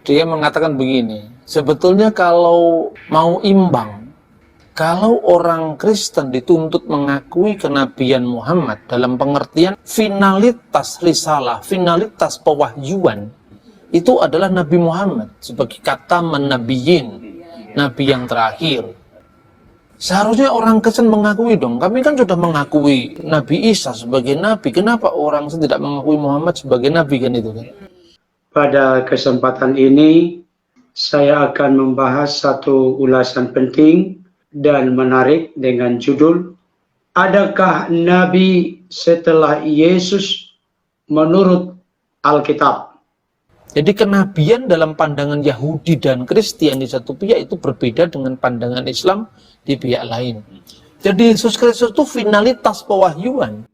Dia mengatakan begini, sebetulnya kalau mau imbang, kalau orang Kristen dituntut mengakui kenabian Muhammad dalam pengertian finalitas risalah, finalitas pewahyuan, itu adalah Nabi Muhammad sebagai kata menabiyin, Nabi yang terakhir. Seharusnya orang Kristen mengakui dong, kami kan sudah mengakui Nabi Isa sebagai Nabi, kenapa orang Kristen tidak mengakui Muhammad sebagai Nabi, kan itu kan? Pada kesempatan ini, saya akan membahas satu ulasan penting dan menarik dengan judul, Adakah Nabi setelah Yesus menurut Alkitab? Jadi kenabian dalam pandangan Yahudi dan Kristen di satu pihak itu berbeda dengan pandangan Islam di pihak lain. Jadi Yesus Kristus itu finalitas pewahyuan.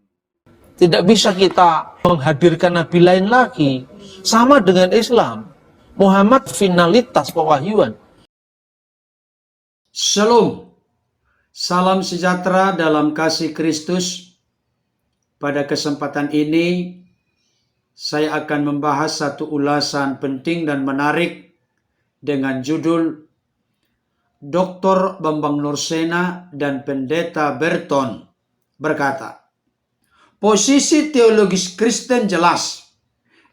Tidak bisa kita menghadirkan nabi lain lagi. Sama dengan Islam. Muhammad finalitas pewahyuan. Shalom. Salam sejahtera dalam kasih Kristus. Pada kesempatan ini, saya akan membahas satu ulasan penting dan menarik dengan judul Dr. Bambang Nursena dan Pendeta Berton berkata, posisi teologis Kristen jelas,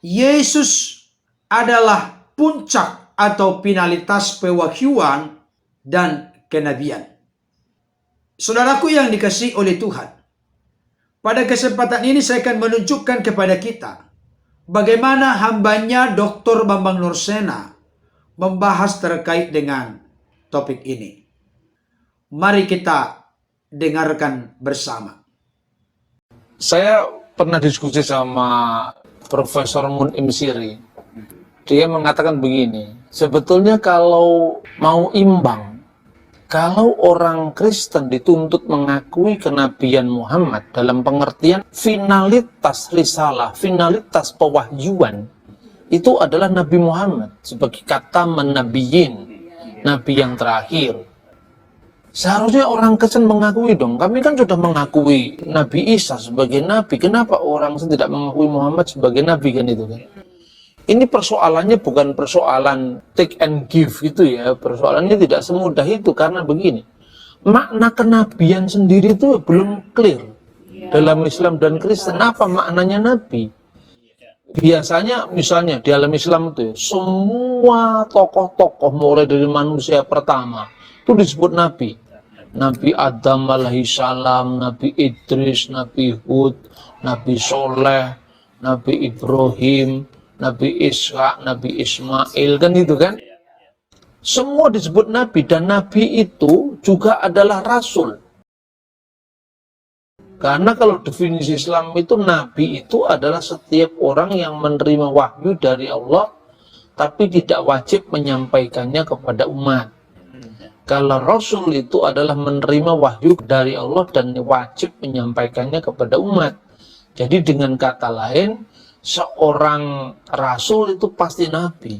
Yesus adalah puncak atau finalitas pewahyuan dan kenabian. Saudaraku yang dikasihi oleh Tuhan, pada kesempatan ini saya akan menunjukkan kepada kita bagaimana hambanya Dr. Bambang Nursena membahas terkait dengan topik ini. Mari kita dengarkan bersama. Saya pernah diskusi sama Profesor Mun'im Siri. Dia mengatakan begini, sebetulnya kalau mau imbang, kalau orang Kristen dituntut mengakui kenabian Muhammad dalam pengertian finalitas risalah, finalitas pewahyuan, itu adalah Nabi Muhammad sebagai kata menabiyin, Nabi yang terakhir. Seharusnya orang Kristen mengakui dong, kami kan sudah mengakui Nabi Isa sebagai Nabi, kenapa orang Kristen tidak mengakui Muhammad sebagai Nabi, kan itu kan? Ini persoalannya bukan persoalan take and give gitu ya, persoalannya tidak semudah itu, karena begini, makna kenabian sendiri itu belum clear dalam Islam dan Kristen, apa maknanya Nabi? Biasanya misalnya di dalam Islam itu semua tokoh-tokoh mulai dari manusia pertama itu disebut Nabi. Nabi Adam alaihissalam, Nabi Idris, Nabi Hud, Nabi Soleh, Nabi Ibrahim, Nabi Ishak, Nabi Ismail, kan itu kan? Semua disebut Nabi, dan Nabi itu juga adalah Rasul. Karena kalau definisi Islam itu, Nabi itu adalah setiap orang yang menerima wahyu dari Allah, tapi tidak wajib menyampaikannya kepada umat. Kalau Rasul itu adalah menerima wahyu dari Allah dan wajib menyampaikannya kepada umat. Jadi dengan kata lain, seorang Rasul itu pasti Nabi.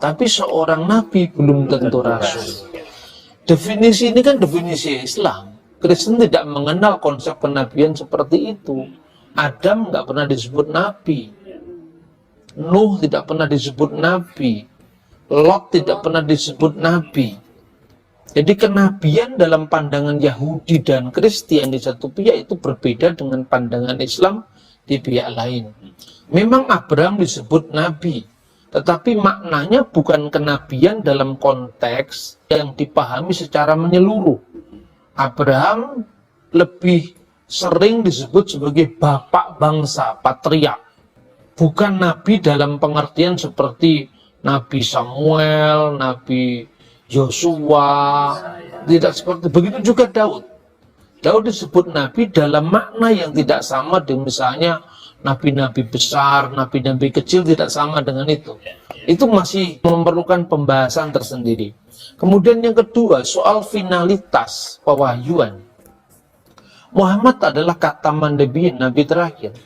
Tapi seorang Nabi belum tentu Rasul. Definisi ini kan definisi Islam. Kristen tidak mengenal konsep kenabian seperti itu. Adam nggak pernah disebut Nabi. Nuh tidak pernah disebut Nabi. Lot tidak pernah disebut Nabi. Jadi kenabian dalam pandangan Yahudi dan Kristen di satu pihak itu berbeda dengan pandangan Islam di pihak lain. Memang Abraham disebut Nabi, tetapi maknanya bukan kenabian dalam konteks yang dipahami secara menyeluruh. Abraham lebih sering disebut sebagai bapak bangsa, patriark. Bukan Nabi dalam pengertian seperti Nabi Samuel, Nabi Yosua, tidak seperti begitu juga Daud. Daud disebut Nabi dalam makna yang tidak sama dengan misalnya nabi-nabi besar, nabi-nabi kecil, tidak sama dengan itu. Itu masih memerlukan pembahasan tersendiri. Kemudian yang kedua, soal finalitas pewahyuan. Muhammad adalah kata nabiyin, Nabi terakhir.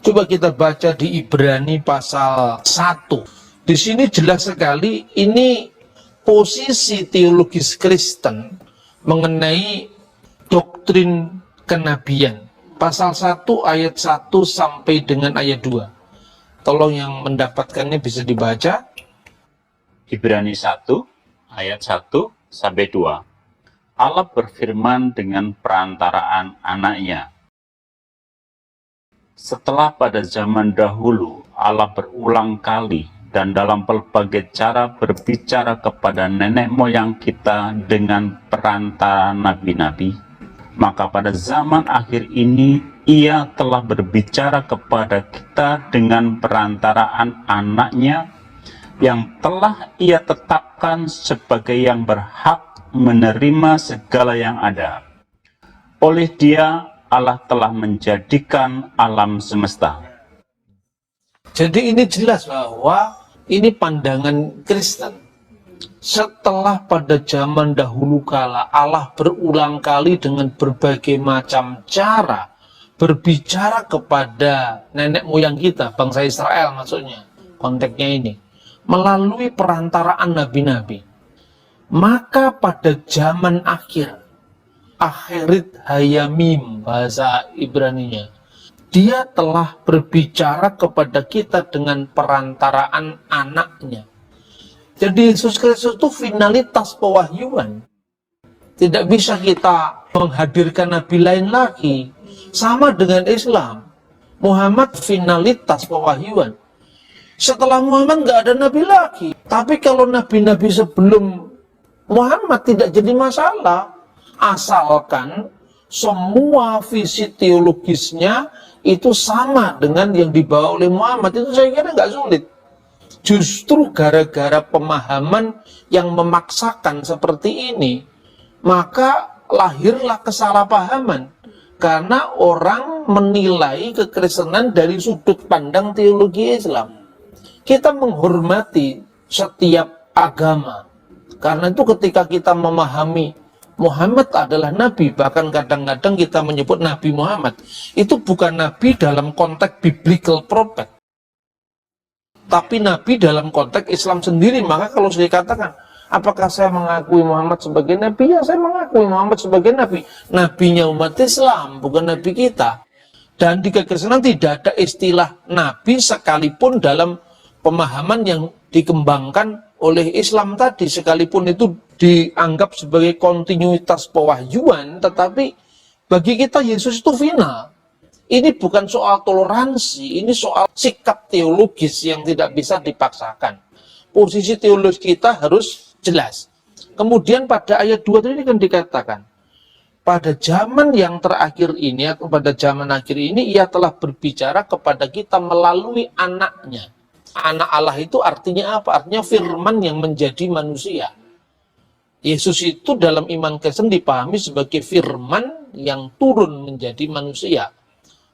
Coba kita baca di Ibrani pasal 1. Di sini jelas sekali ini posisi teologis Kristen mengenai doktrin kenabian. Pasal 1 ayat 1 sampai dengan ayat 2. Tolong yang mendapatkannya bisa dibaca. Ibrani 1 ayat 1 sampai 2. Allah berfirman dengan perantaraan anaknya. Setelah pada zaman dahulu Allah berulang kali dan dalam berbagai cara berbicara kepada nenek moyang kita dengan perantara nabi-nabi, maka pada zaman akhir ini Ia telah berbicara kepada kita dengan perantaraan anaknya yang telah Ia tetapkan sebagai yang berhak menerima segala yang ada. Oleh Dia Allah telah menjadikan alam semesta. Jadi ini jelas bahwa ini pandangan Kristen. Setelah pada zaman dahulu kala Allah berulang kali dengan berbagai macam cara berbicara kepada nenek moyang kita, bangsa Israel maksudnya, konteksnya ini, melalui perantaraan nabi-nabi. Maka pada zaman akhir, akhirit hayamim bahasa Ibraninya, Dia telah berbicara kepada kita dengan perantaraan anaknya. Jadi Yesus Kristus itu finalitas pewahyuan. Tidak bisa kita menghadirkan nabi lain lagi. Sama dengan Islam. Muhammad finalitas pewahyuan. Setelah Muhammad nggak ada nabi lagi. Tapi kalau nabi-nabi sebelum Muhammad tidak jadi masalah. Asalkan semua visi teologisnya itu sama dengan yang dibawa oleh Muhammad. Itu saya kira nggak sulit. Justru gara-gara pemahaman yang memaksakan seperti ini, maka lahirlah kesalahpahaman. Karena orang menilai kekristenan dari sudut pandang teologi Islam. Kita menghormati setiap agama. Karena itu ketika kita memahami Muhammad adalah nabi, bahkan kadang-kadang kita menyebut Nabi Muhammad, itu bukan nabi dalam konteks biblical prophet, tapi nabi dalam konteks Islam sendiri. Maka kalau saya katakan, apakah saya mengakui Muhammad sebagai nabi? Ya, saya mengakui Muhammad sebagai nabi. Nabinya umat Islam, bukan nabi kita. Dan di kekristenan tidak ada istilah nabi sekalipun dalam pemahaman yang dikembangkan oleh Islam tadi, sekalipun itu dianggap sebagai kontinuitas pewahyuan, tetapi bagi kita Yesus itu final. Ini bukan soal toleransi, ini soal sikap teologis yang tidak bisa dipaksakan. Posisi teologis kita harus jelas. Kemudian pada ayat 2 tadi kan dikatakan, pada zaman yang terakhir ini atau pada zaman akhir ini Ia telah berbicara kepada kita melalui anaknya. Anak Allah itu artinya apa? Artinya firman yang menjadi manusia. Yesus itu dalam iman Kristen dipahami sebagai firman yang turun menjadi manusia.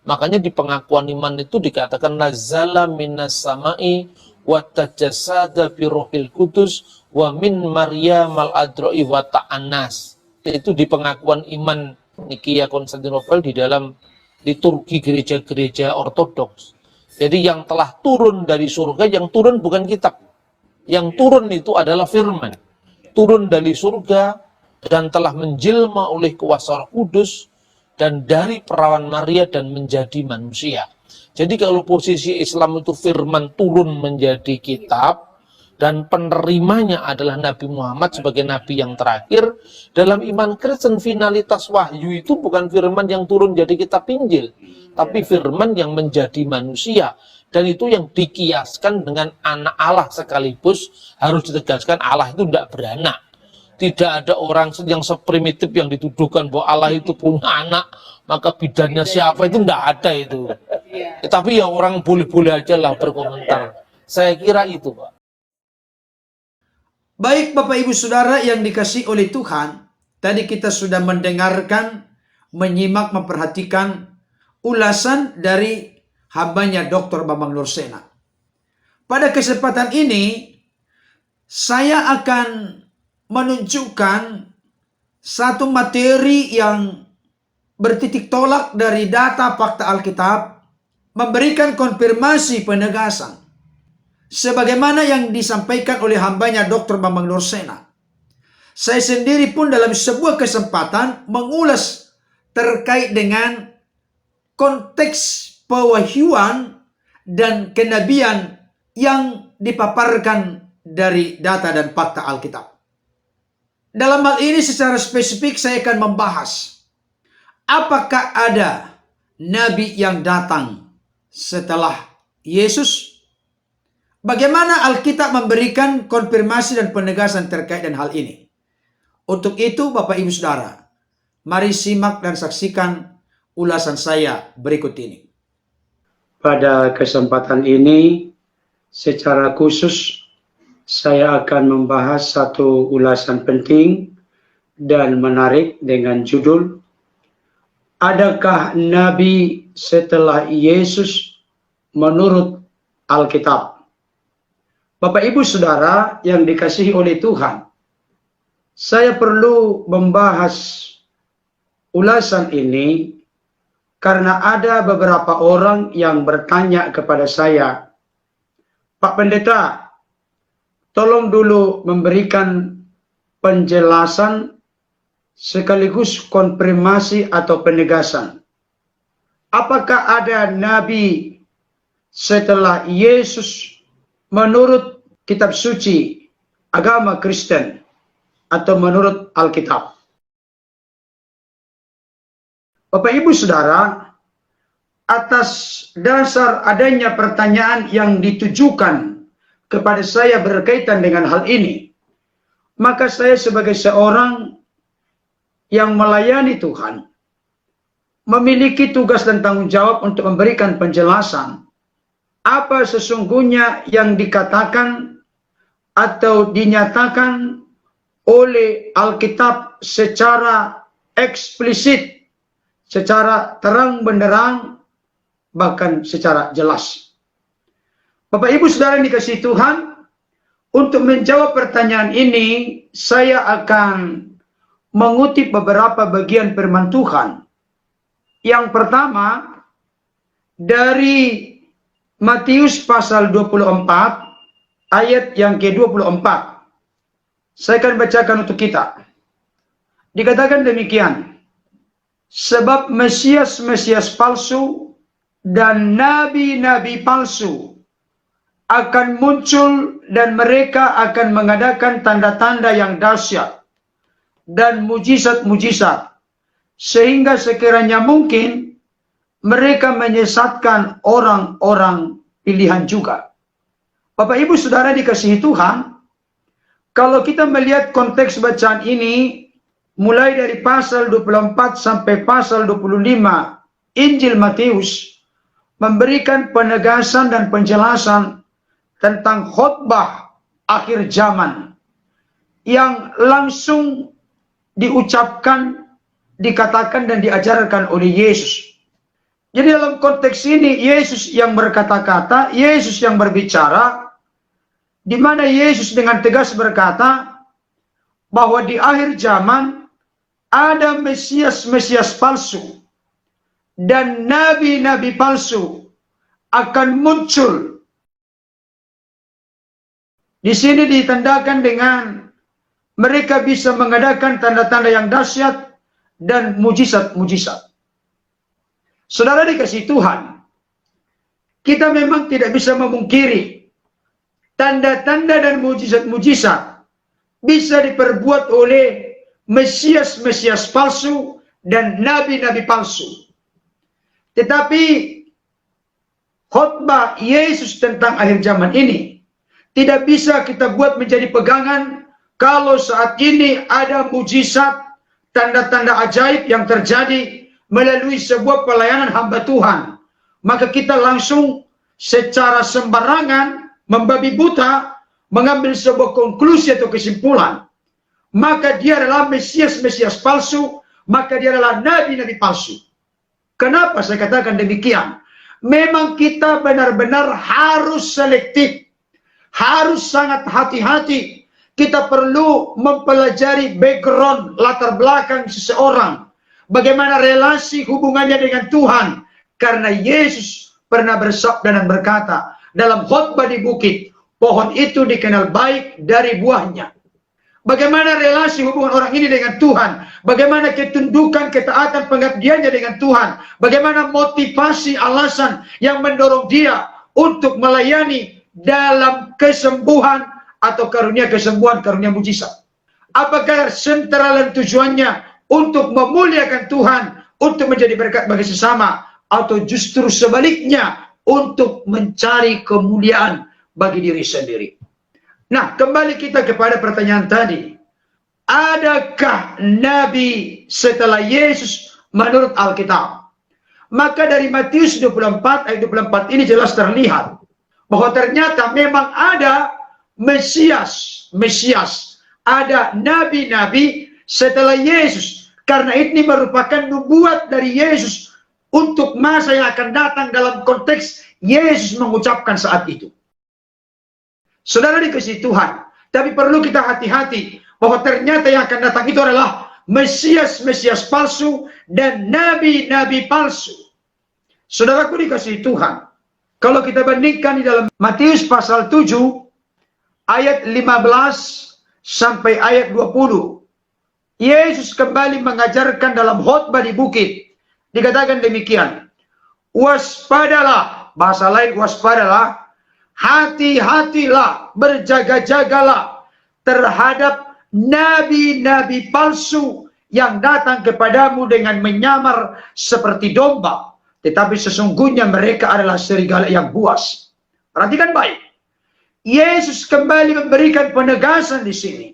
Makanya di pengakuan iman itu dikatakan nazala minas samai wa tajassada bi rohil kudus wa min maryam al adroi wa ta'anas. Itu di pengakuan iman Nikia Konstantinopel di dalam liturgi gereja-gereja ortodoks. Jadi yang telah turun dari surga, yang turun bukan kitab. Yang turun itu adalah firman. Turun dari surga dan telah menjelma oleh kuasa Roh Kudus dan dari perawan Maria dan menjadi manusia. Jadi kalau posisi Islam itu firman turun menjadi kitab dan penerimanya adalah Nabi Muhammad sebagai nabi yang terakhir, dalam iman Kristen finalitas wahyu itu bukan firman yang turun jadi kitab Injil, tapi firman yang menjadi manusia. Dan itu yang dikiaskan dengan anak Allah, sekaligus harus ditegaskan Allah itu tidak beranak. Tidak ada orang yang seprimitif yang dituduhkan bahwa Allah itu punya anak, maka bidannya siapa, itu tidak ada itu. Tapi ya orang boleh-boleh aja lah berkomentar. Saya kira itu, Pak. Baik Bapak Ibu Saudara yang dikasihi oleh Tuhan, tadi kita sudah mendengarkan, menyimak, memperhatikan ulasan dari hambanya Dr. Bambang Nursena. Pada kesempatan ini, saya akan menunjukkan satu materi yang bertitik tolak dari data fakta Alkitab, memberikan konfirmasi penegasan. Sebagaimana yang disampaikan oleh hambanya Dr. Bambang Nursena. Saya sendiri pun dalam sebuah kesempatan mengulas terkait dengan konteks pewahyuan dan kenabian yang dipaparkan dari data dan fakta Alkitab. Dalam hal ini secara spesifik saya akan membahas apakah ada nabi yang datang setelah Yesus. Bagaimana Alkitab memberikan konfirmasi dan penegasan terkait dengan hal ini. Untuk itu Bapak Ibu Saudara, mari simak dan saksikan ulasan saya berikut ini. Pada kesempatan ini, secara khusus saya akan membahas satu ulasan penting dan menarik dengan judul Adakah Nabi setelah Yesus menurut Alkitab? Bapak Ibu Saudara yang dikasihi oleh Tuhan, saya perlu membahas ulasan ini karena ada beberapa orang yang bertanya kepada saya, Pak Pendeta, tolong dulu memberikan penjelasan sekaligus konfirmasi atau penegasan. Apakah ada nabi setelah Yesus menurut kitab suci agama Kristen atau menurut Alkitab? Bapak Ibu Saudara, atas dasar adanya pertanyaan yang ditujukan kepada saya berkaitan dengan hal ini, maka saya sebagai seorang yang melayani Tuhan, memiliki tugas dan tanggung jawab untuk memberikan penjelasan apa sesungguhnya yang dikatakan atau dinyatakan oleh Alkitab secara eksplisit, secara terang benderang, bahkan secara jelas. Bapak Ibu Saudara yang dikasihi Tuhan, untuk menjawab pertanyaan ini, saya akan mengutip beberapa bagian firman Tuhan. Yang pertama, dari Matius pasal 24, ayat yang ke-24. Saya akan bacakan untuk kita. Dikatakan demikian, sebab Mesias-Mesias palsu dan nabi-nabi palsu akan muncul dan mereka akan mengadakan tanda-tanda yang dahsyat dan mujizat-mujizat, sehingga sekiranya mungkin mereka menyesatkan orang-orang pilihan juga. Bapak Ibu Saudara dikasihi Tuhan, kalau kita melihat konteks bacaan ini, mulai dari pasal 24 sampai pasal 25 Injil Matius, memberikan penegasan dan penjelasan tentang khotbah akhir zaman yang langsung diucapkan, dikatakan dan diajarkan oleh Yesus. Jadi dalam konteks ini Yesus yang berkata-kata, Yesus yang berbicara, di mana Yesus dengan tegas berkata bahwa di akhir zaman ada Mesias-Mesias palsu dan nabi-nabi palsu akan muncul. Di sini ditandakan dengan mereka bisa mengadakan tanda-tanda yang dahsyat dan mujizat-mujizat. Saudara dikasihi Tuhan, kita memang tidak bisa memungkiri tanda-tanda dan mujizat-mujizat bisa diperbuat oleh Mesias-Mesias palsu dan nabi-nabi palsu. Tetapi khotbah Yesus tentang akhir zaman ini tidak bisa kita buat menjadi pegangan kalau saat ini ada mujizat, tanda-tanda ajaib yang terjadi melalui sebuah pelayanan hamba Tuhan, maka kita langsung secara sembarangan membabi buta mengambil sebuah konklusi atau kesimpulan, maka dia adalah Mesias-Mesias palsu, maka dia adalah nabi-nabi palsu. Kenapa saya katakan demikian? Memang kita benar-benar harus selektif, harus sangat hati-hati. Kita perlu mempelajari background, latar belakang seseorang, bagaimana relasi hubungannya dengan Tuhan. Karena Yesus pernah bersabda dan berkata dalam khotbah di bukit, pohon itu dikenal baik dari buahnya. Bagaimana relasi hubungan orang ini dengan Tuhan, bagaimana ketundukan, ketaatan, pengabdiannya dengan Tuhan, bagaimana motivasi, alasan yang mendorong dia untuk melayani dalam kesembuhan atau karunia kesembuhan, karunia mujizat? Apakah sentral dan tujuannya untuk memuliakan Tuhan, untuk menjadi berkat bagi sesama, atau justru sebaliknya untuk mencari kemuliaan bagi diri sendiri? Nah, kembali kita kepada pertanyaan tadi. Adakah Nabi setelah Yesus menurut Alkitab? Maka dari Matius 24 ayat 24 ini jelas terlihat bahwa ternyata memang ada Mesias, ada nabi-nabi setelah Yesus. Karena ini merupakan nubuat dari Yesus untuk masa yang akan datang dalam konteks Yesus mengucapkan saat itu. Saudara dikasihi Tuhan, tapi perlu kita hati-hati bahwa ternyata yang akan datang itu adalah Mesias palsu dan nabi-nabi palsu. Saudaraku dikasihi Tuhan, kalau kita bandingkan di dalam Matius pasal 7 ayat 15 sampai ayat 20, Yesus kembali mengajarkan dalam khotbah di bukit. Dikatakan demikian, waspadalah, bahasa lain waspadalah, hati-hatilah, berjaga-jagalah terhadap nabi-nabi palsu yang datang kepadamu dengan menyamar seperti domba, tetapi sesungguhnya mereka adalah serigala yang buas. Perhatikan baik. Yesus kembali memberikan penegasan di sini.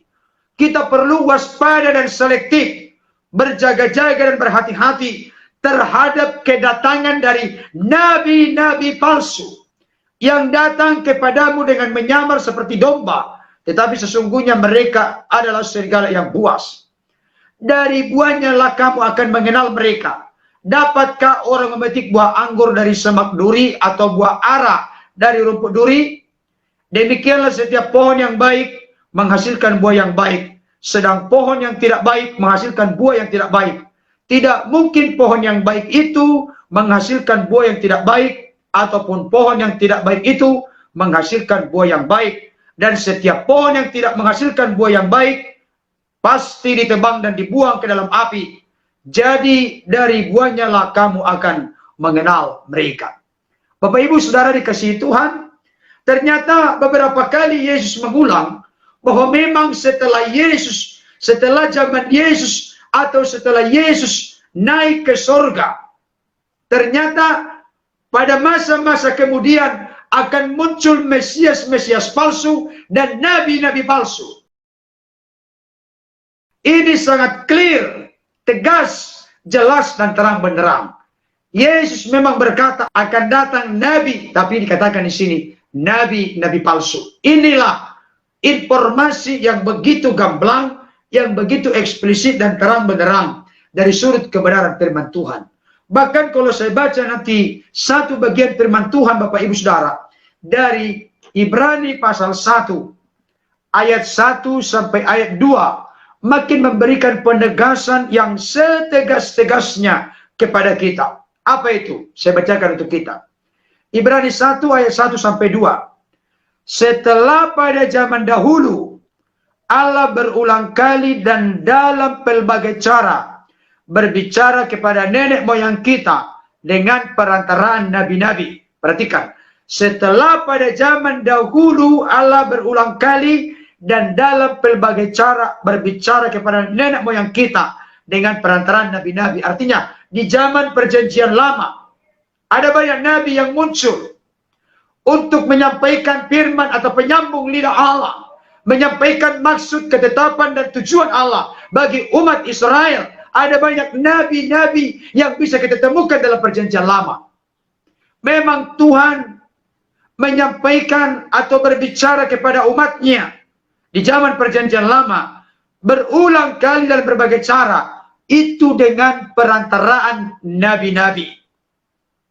Kita perlu waspada dan selektif, berjaga-jaga dan berhati-hati terhadap kedatangan dari nabi-nabi palsu yang datang kepadamu dengan menyamar seperti domba, tetapi sesungguhnya mereka adalah serigala yang buas. Dari buahnya lah kamu akan mengenal mereka. Dapatkah orang memetik buah anggur dari semak duri atau buah ara dari rumput duri? Demikianlah setiap pohon yang baik menghasilkan buah yang baik, sedang pohon yang tidak baik menghasilkan buah yang tidak baik. Tidak mungkin pohon yang baik itu menghasilkan buah yang tidak baik, ataupun pohon yang tidak baik itu menghasilkan buah yang baik. Dan setiap pohon yang tidak menghasilkan buah yang baik pasti ditebang dan dibuang ke dalam api. Jadi dari buahnya lah kamu akan mengenal mereka. Bapak Ibu Saudara dikasihi Tuhan, ternyata beberapa kali Yesus mengulang bahwa memang setelah Yesus, setelah zaman Yesus, atau setelah Yesus naik ke sorga, ternyata pada masa-masa kemudian akan muncul Mesias palsu dan nabi-nabi palsu. Ini sangat clear, tegas, jelas, dan terang benderang. Yesus memang berkata akan datang nabi, tapi dikatakan di sini nabi-nabi palsu. Inilah informasi yang begitu gamblang, yang begitu eksplisit dan terang benderang dari sudut kebenaran firman Tuhan. Bahkan kalau saya baca nanti satu bagian firman Tuhan Bapak Ibu Saudara dari Ibrani pasal 1 ayat 1 sampai ayat 2, makin memberikan penegasan yang setegas-tegasnya kepada kita. Apa itu? Saya bacakan untuk kita. Ibrani 1 ayat 1 sampai 2. Setelah pada zaman dahulu Allah berulang kali dan dalam pelbagai cara berbicara kepada nenek moyang kita dengan perantaraan nabi-nabi. Perhatikan, setelah pada zaman dahulu Allah berulang kali dan dalam pelbagai cara berbicara kepada nenek moyang kita dengan perantaraan nabi-nabi. Artinya, di zaman perjanjian lama ada banyak nabi yang muncul untuk menyampaikan firman atau penyambung lidah Allah, menyampaikan maksud, ketetapan, dan tujuan Allah bagi umat Israel. Ada banyak nabi-nabi yang bisa kita temukan dalam perjanjian lama. Memang Tuhan menyampaikan atau berbicara kepada umatnya di zaman perjanjian lama berulang kali dalam berbagai cara, itu dengan perantaraan nabi-nabi.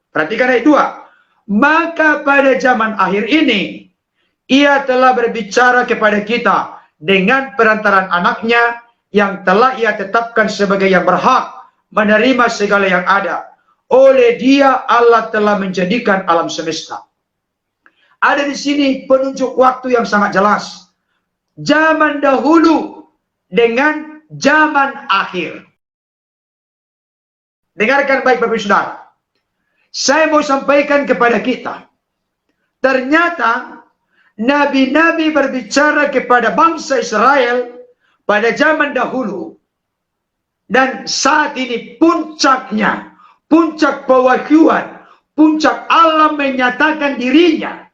Perhatikan ayat 2. Maka pada zaman akhir ini Ia telah berbicara kepada kita dengan perantaraan anaknya yang telah Ia tetapkan sebagai yang berhak menerima segala yang ada. Oleh Dia Allah telah menjadikan alam semesta. Ada di sini penunjuk waktu yang sangat jelas. Zaman dahulu dengan zaman akhir. Dengarkan baik Bapak Ibu Saudara. Saya mau sampaikan kepada kita. Ternyata nabi-nabi berbicara kepada bangsa Israel pada zaman dahulu. Dan saat ini puncaknya, puncak pewahyuan, puncak Allah menyatakan dirinya.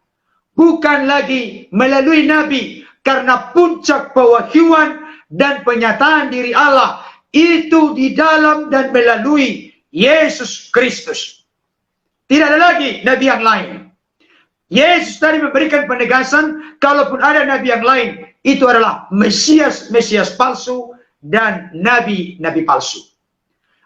Bukan lagi melalui nabi, karena puncak pewahyuan dan penyataan diri Allah itu di dalam dan melalui Yesus Kristus. Tidak ada lagi nabi yang lain. Yesus tadi memberikan penegasan, kalaupun ada nabi yang lain, itu adalah Mesias palsu dan nabi-nabi palsu.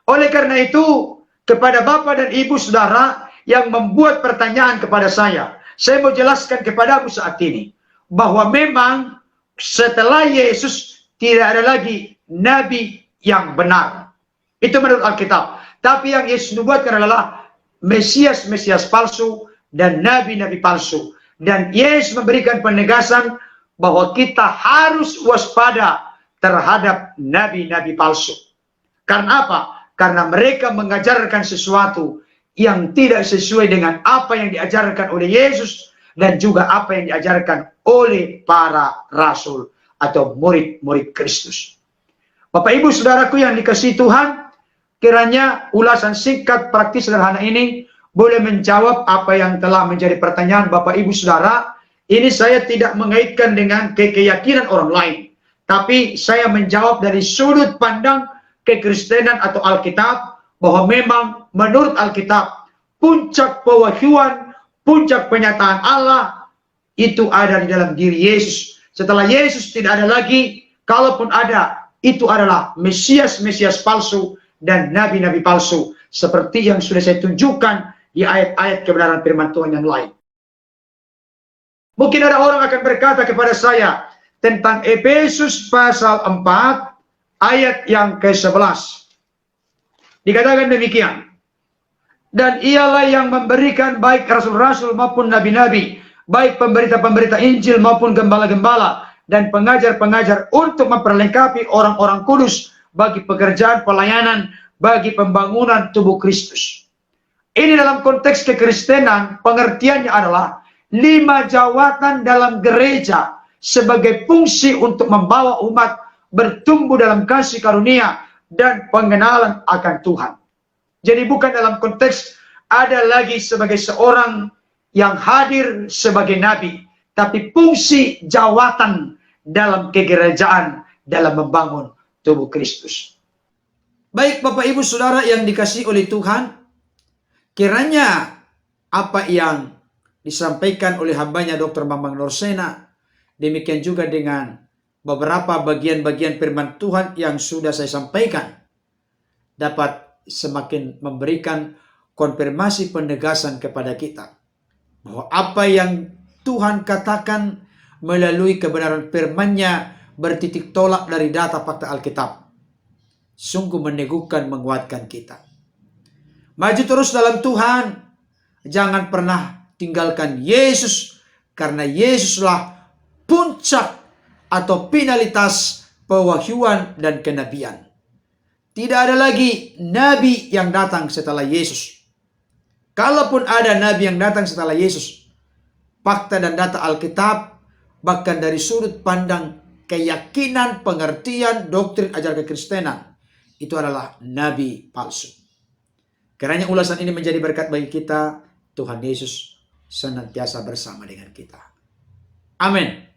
Oleh karena itu, kepada Bapak dan Ibu Saudara yang membuat pertanyaan kepada saya mau jelaskan kepadamu saat ini, bahwa memang setelah Yesus tidak ada lagi nabi yang benar. Itu menurut Alkitab. Tapi yang Yesus nubuatkan adalah Mesias palsu dan nabi-nabi palsu. Dan Yesus memberikan penegasan bahwa kita harus waspada terhadap nabi-nabi palsu. Karena apa? Karena mereka mengajarkan sesuatu yang tidak sesuai dengan apa yang diajarkan oleh Yesus dan juga apa yang diajarkan oleh para rasul atau murid-murid Kristus. Bapak Ibu Saudaraku yang dikasihi Tuhan, kiranya ulasan singkat praktis sederhana ini boleh menjawab apa yang telah menjadi pertanyaan Bapak Ibu Saudara. Ini saya tidak mengaitkan dengan keyakinan orang lain, tapi saya menjawab dari sudut pandang kekristenan atau Alkitab, bahwa memang menurut Alkitab puncak pewahyuan, puncak penyataan Allah itu ada di dalam diri Yesus. Setelah Yesus tidak ada lagi, kalaupun ada, itu adalah Mesias palsu dan nabi-nabi palsu, seperti yang sudah saya tunjukkan di ayat-ayat kebenaran firman Tuhan yang lain. Mungkin ada orang akan berkata kepada saya tentang Efesus pasal 4 ayat yang ke-11. Dikatakan demikian. Dan ialah yang memberikan baik rasul-rasul maupun nabi-nabi, baik pemberita-pemberita Injil maupun gembala-gembala dan pengajar-pengajar untuk memperlengkapi orang-orang kudus bagi pekerjaan pelayanan, bagi pembangunan tubuh Kristus. Ini dalam konteks kekristenan, pengertiannya adalah 5 jawatan dalam gereja sebagai fungsi untuk membawa umat bertumbuh dalam kasih karunia dan pengenalan akan Tuhan. Jadi bukan dalam konteks ada lagi sebagai seorang yang hadir sebagai nabi, tapi fungsi jawatan dalam kegerejaan dalam membangun tubuh Kristus. Baik Bapak Ibu Saudara yang dikasihi oleh Tuhan, kiranya apa yang disampaikan oleh hambanya Dr. Bambang Nursena, demikian juga dengan beberapa bagian-bagian firman Tuhan yang sudah saya sampaikan, dapat semakin memberikan konfirmasi penegasan kepada kita bahwa apa yang Tuhan katakan melalui kebenaran firman-Nya bertitik tolak dari data fakta Alkitab, sungguh meneguhkan, menguatkan kita. Maju terus dalam Tuhan, jangan pernah tinggalkan Yesus, karena Yesuslah puncak atau finalitas pewahyuan dan kenabian. Tidak ada lagi nabi yang datang setelah Yesus. Kalaupun ada nabi yang datang setelah Yesus, fakta dan data Alkitab, bahkan dari sudut pandang keyakinan, pengertian, doktrin ajaran kekristenan, itu adalah nabi palsu. Kiranya ulasan ini menjadi berkat bagi kita. Tuhan Yesus senantiasa bersama dengan kita. Amin.